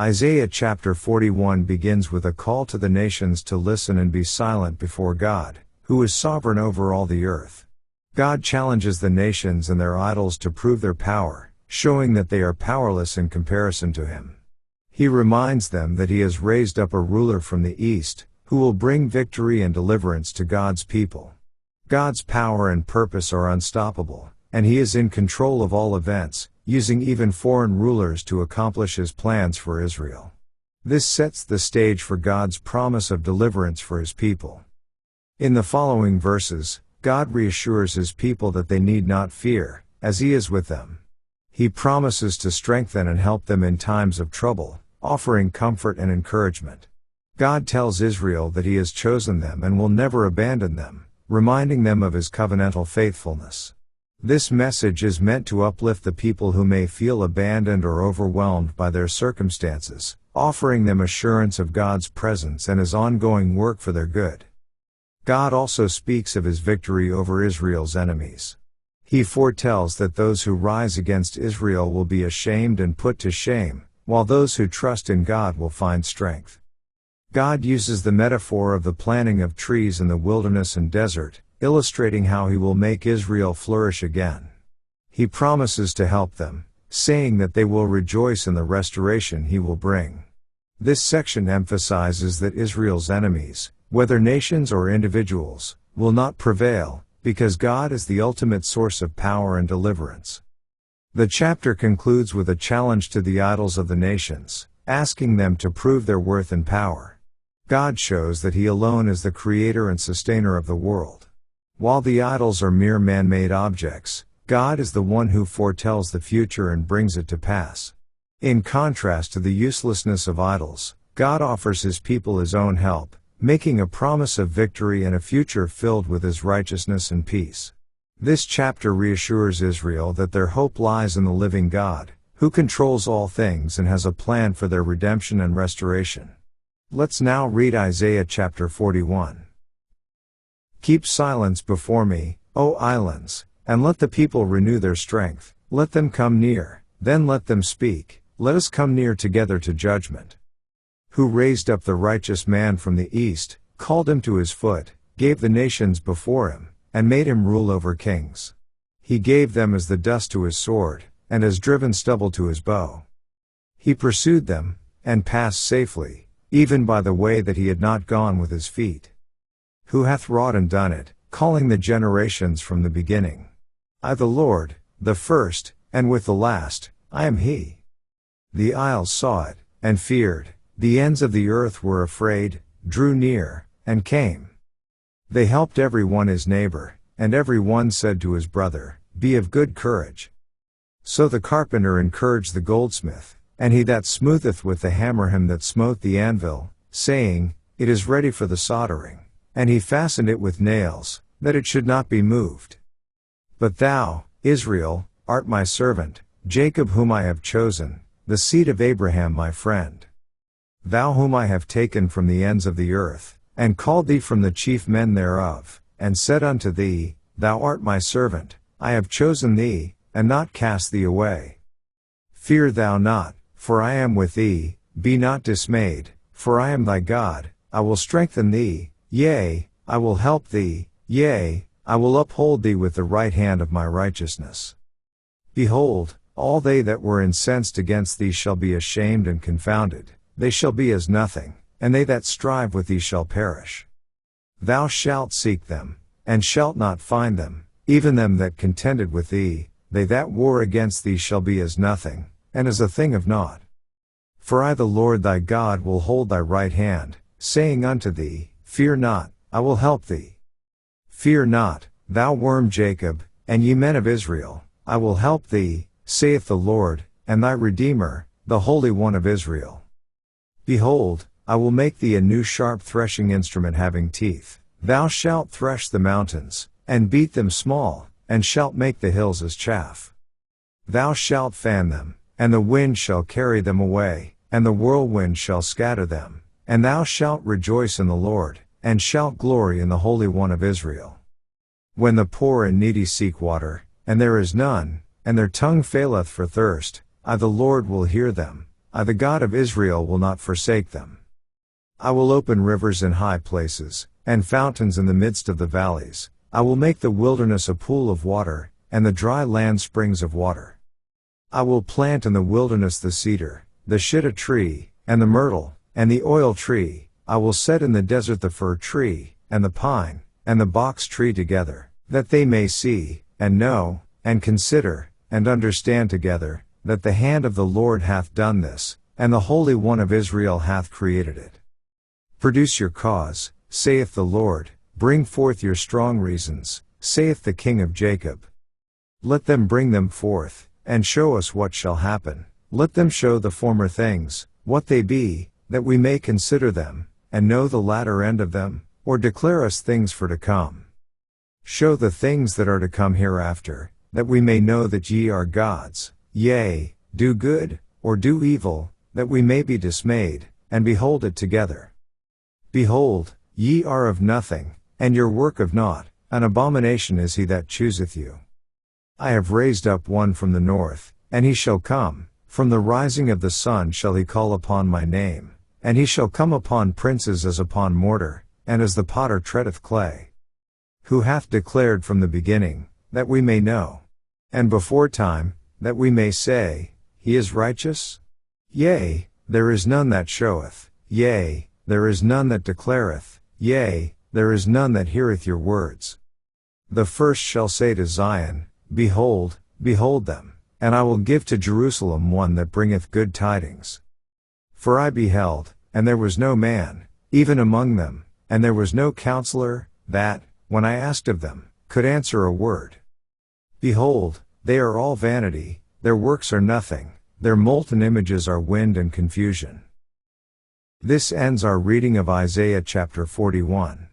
Isaiah chapter 41 begins with a call to the nations to listen and be silent before God, who is sovereign over all the earth. God challenges the nations and their idols to prove their power, showing that they are powerless in comparison to Him. He reminds them that He has raised up a ruler from the east, who will bring victory and deliverance to God's people. God's power and purpose are unstoppable, and He is in control of all events, using even foreign rulers to accomplish His plans for Israel. This sets the stage for God's promise of deliverance for His people. In the following verses, God reassures His people that they need not fear, as He is with them. He promises to strengthen and help them in times of trouble, offering comfort and encouragement. God tells Israel that He has chosen them and will never abandon them, reminding them of His covenantal faithfulness. This message is meant to uplift the people who may feel abandoned or overwhelmed by their circumstances, offering them assurance of God's presence and His ongoing work for their good. God also speaks of His victory over Israel's enemies. He foretells that those who rise against Israel will be ashamed and put to shame, while those who trust in God will find strength. God uses the metaphor of the planting of trees in the wilderness and desert, illustrating how He will make Israel flourish again. He promises to help them, saying that they will rejoice in the restoration He will bring. This section emphasizes that Israel's enemies, whether nations or individuals, will not prevail, because God is the ultimate source of power and deliverance. The chapter concludes with a challenge to the idols of the nations, asking them to prove their worth and power. God shows that He alone is the creator and sustainer of the world. While the idols are mere man-made objects, God is the one who foretells the future and brings it to pass. In contrast to the uselessness of idols, God offers His people His own help, making a promise of victory and a future filled with His righteousness and peace. This chapter reassures Israel that their hope lies in the living God, who controls all things and has a plan for their redemption and restoration. Let's now read Isaiah chapter 41. Keep silence before me, O islands, and let the people renew their strength. Let them come near, then let them speak. Let us come near together to judgment. Who raised up the righteous man from the east, called him to his foot, gave the nations before him, and made him rule over kings. He gave them as the dust to his sword, and as driven stubble to his bow. He pursued them, and passed safely, even by the way that he had not gone with his feet. Who hath wrought and done it, calling the generations from the beginning? I the Lord, the first, and with the last, I am He. The isles saw it, and feared, the ends of the earth were afraid, drew near, and came. They helped every one his neighbor, and every one said to his brother, Be of good courage. So the carpenter encouraged the goldsmith, and he that smootheth with the hammer him that smote the anvil, saying, It is ready for the soldering. And he fastened it with nails, that it should not be moved. But thou, Israel, art my servant, Jacob whom I have chosen, the seed of Abraham my friend. Thou whom I have taken from the ends of the earth, and called thee from the chief men thereof, and said unto thee, Thou art my servant, I have chosen thee, and not cast thee away. Fear thou not, for I am with thee, be not dismayed, for I am thy God, I will strengthen thee, yea, I will help thee, yea, I will uphold thee with the right hand of my righteousness. Behold, all they that were incensed against thee shall be ashamed and confounded, they shall be as nothing, and they that strive with thee shall perish. Thou shalt seek them, and shalt not find them, even them that contended with thee, they that war against thee shall be as nothing, and as a thing of naught. For I the Lord thy God will hold thy right hand, saying unto thee, Fear not, I will help thee. Fear not, thou worm Jacob, and ye men of Israel, I will help thee, saith the Lord, and thy Redeemer, the Holy One of Israel. Behold, I will make thee a new sharp threshing instrument having teeth. Thou shalt thresh the mountains, and beat them small, and shalt make the hills as chaff. Thou shalt fan them, and the wind shall carry them away, and the whirlwind shall scatter them. And thou shalt rejoice in the Lord, and shalt glory in the Holy One of Israel. When the poor and needy seek water, and there is none, and their tongue faileth for thirst, I the Lord will hear them, I the God of Israel will not forsake them. I will open rivers in high places, and fountains in the midst of the valleys. I will make the wilderness a pool of water, and the dry land springs of water. I will plant in the wilderness the cedar, the shittim tree, and the myrtle, and the oil tree. I will set in the desert the fir tree, and the pine, and the box tree together, that they may see, and know, and consider, and understand together, that the hand of the Lord hath done this, and the Holy One of Israel hath created it. Produce your cause, saith the Lord, bring forth your strong reasons, saith the King of Jacob. Let them bring them forth, and show us what shall happen. Let them show the former things, what they be, that we may consider them, and know the latter end of them, or declare us things for to come. Show the things that are to come hereafter, that we may know that ye are gods, yea, do good, or do evil, that we may be dismayed, and behold it together. Behold, ye are of nothing, and your work of naught, an abomination is he that chooseth you. I have raised up one from the north, and he shall come, from the rising of the sun shall he call upon my name, and he shall come upon princes as upon mortar, and as the potter treadeth clay. Who hath declared from the beginning, that we may know, and before time, that we may say, he is righteous? Yea, there is none that showeth, yea, there is none that declareth, yea, there is none that heareth your words. The first shall say to Zion, Behold, behold them, and I will give to Jerusalem one that bringeth good tidings. For I beheld, and there was no man, even among them, and there was no counselor, that, when I asked of them, could answer a word. Behold, they are all vanity, their works are nothing, their molten images are wind and confusion. This ends our reading of Isaiah chapter 41.